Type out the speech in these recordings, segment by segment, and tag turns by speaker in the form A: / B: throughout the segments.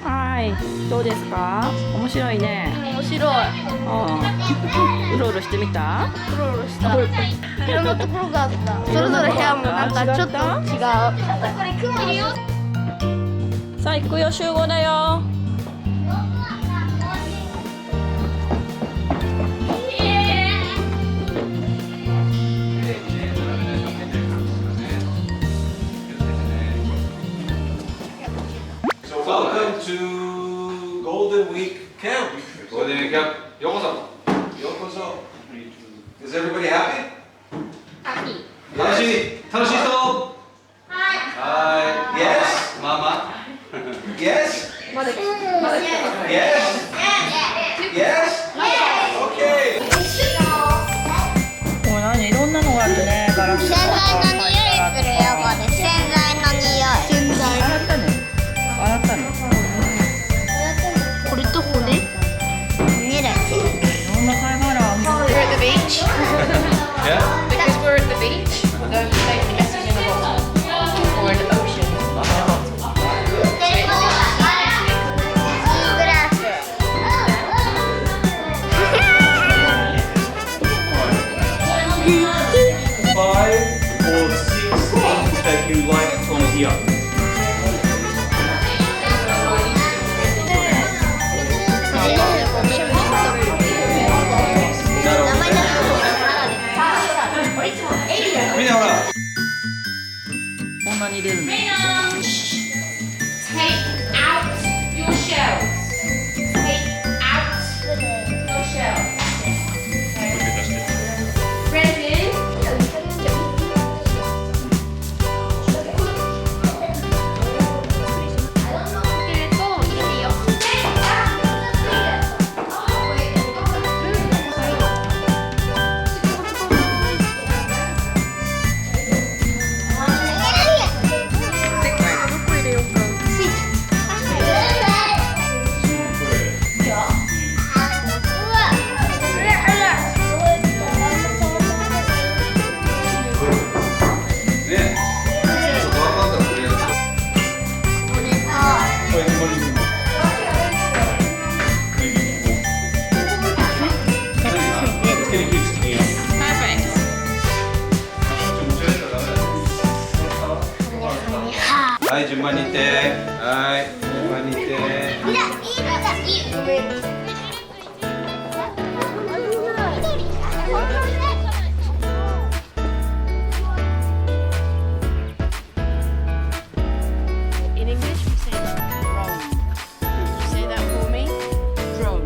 A: はい、どうですか？面白いね。
B: 面白い。
A: うろうろしてみた？
B: うろうろした。いろんなところがあった。それぞれ部屋もなんかちょっと違う。
A: さあ行くよ、集合だよ。
C: Welcome to GoldenWeek Camp. GoldenWeek Camp. ようこそ。ようこそ。Is everybody happy?
B: Happy.
C: 楽しい人。はい。Yes. ママ。Yes. Yes. Yes. Okay.
A: これ何？いろんなのがあるね。ガラス。
D: 洗剤の匂いするよ、これ。洗剤の匂い。
A: 洗剤。洗ったね。洗ったね。
B: これと骨。
D: ねだし。
A: いろんな貝殻ある。
E: We're at the beach.
C: Yeah.
E: Because we're at the beach, we're going to take the message in a bottle. Or an ocean in a bottle.
D: グラス。
C: 5 or 6 things that you like from here. みんなほら。
A: こんなに入れるの。
E: Take out your shells. Take out your shells. Ready?
C: はい、順番に行って。はい、順番に行って。
E: In English, we say drone. Say that for me. Drone.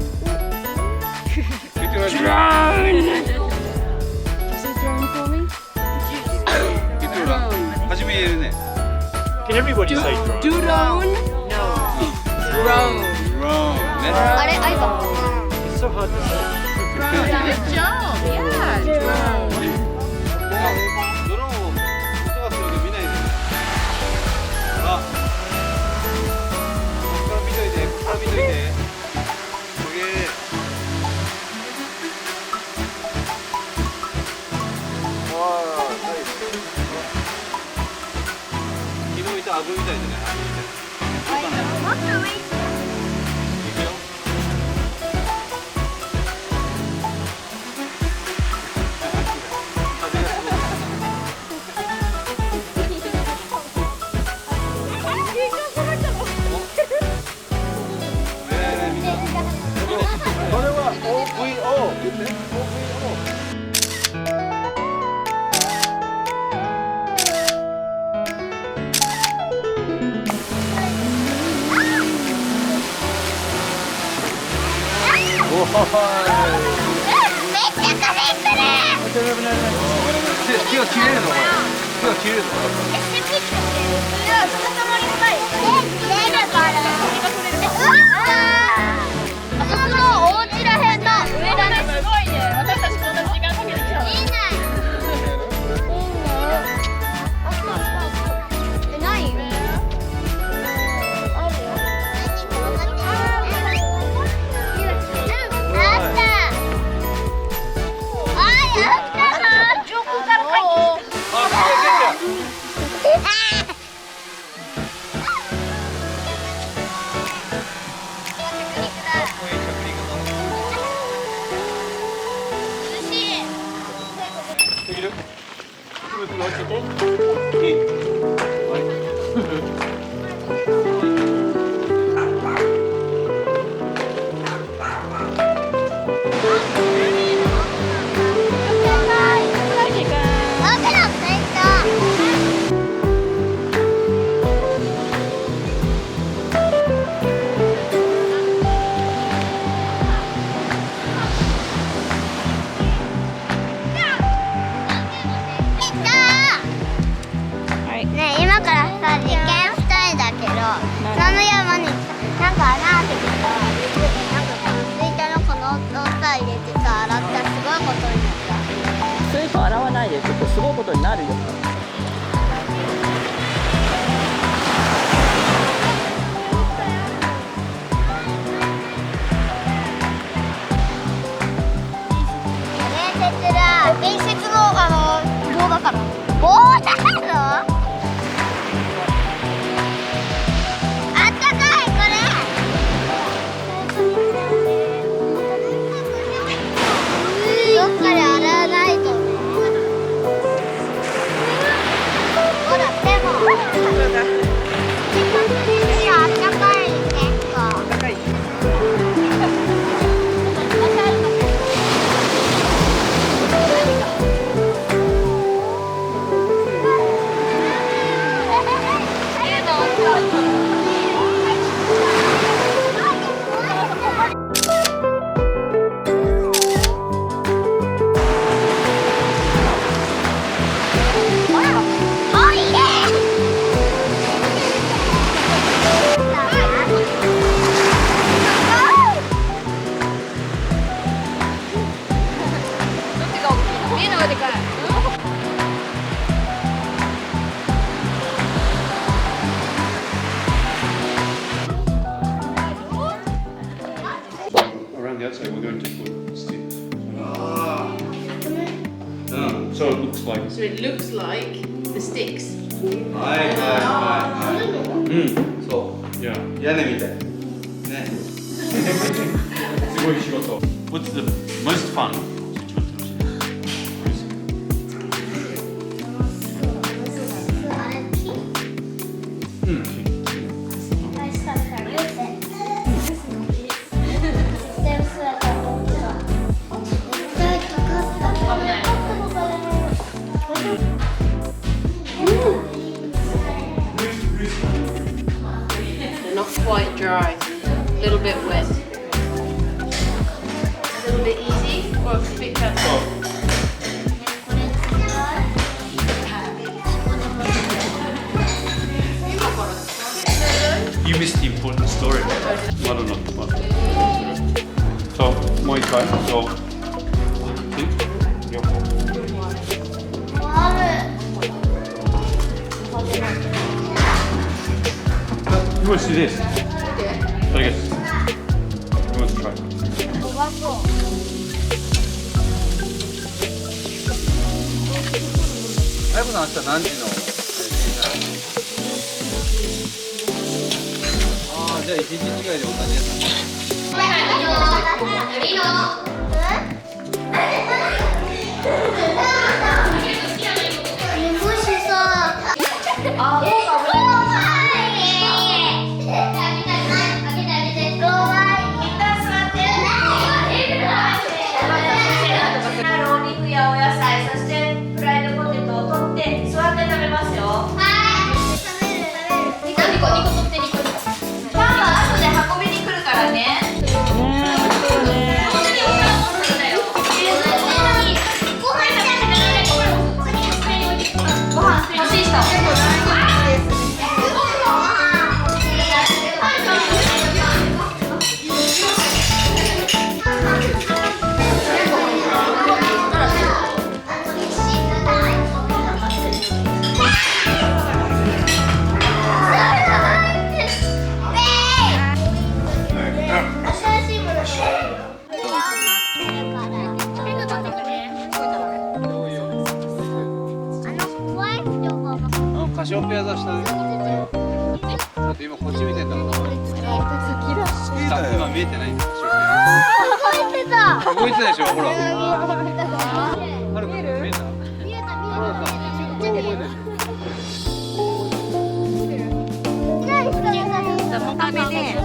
C: Drone!
E: Say drone for me.
C: 初め言えるね。
F: Can everybody say drone?
E: Drone. No. Drone.
C: Drone ね。
D: あれ、iPhone。
F: It's so hard to say.
E: Good job. Yeah. Drone.
C: ドローンを音がするの見ないで。あ、ここから見といて、ここから見といて。すげえ。わあ、ナイス。昨日いたアブみたいだね。アブみたい。
D: もっと上行って。
C: 行くよ。風がすごい。これは OVO。
D: めっちゃ風来る。
C: 手が切れるのこれ。手が切れるの。
D: あそこのお家らへんの上だね。
E: すごいね。私たちこんな時間かけてきたの。
D: いいね。ないよ。あるよ。あった。やったな。上空から帰ってきた。
B: になんか穴開けてさ、なんか水筒のこのさ入れてさ、洗ったらすごいことになった。
A: それと洗わないでちょっとすごいことになるよ。
B: 伝説の棒だから。棒なの？あったかいこれ。どっかで洗わないと。ほらでも。あったかい結構。
C: Around the outside, we're going to put sticks. So it looks like.
E: So it looks like the sticks.
C: そう。
G: Yeah.
C: 屋根みたい。ね。
G: すごい仕事。What's the most fun? 一番楽しい。
E: They're not quite dry. A little bit wet. A little bit easy or a bit tough.
G: You missed the important story. まだなってます。そう、もう一回。そう。横。You want to see this? I guess. You want to try?
C: あやこさん明日何時の？ああ、じゃあ1日違いで同じやつ。カシオペア座下で。だって今こっち見てんだから。今見えてないんだ。カシオペア。
B: 動いてた。
C: 動いてたでしょ。ほら。
B: 見えた。
C: はるか見えた。ほらさ。動いてる。
B: もうカメで。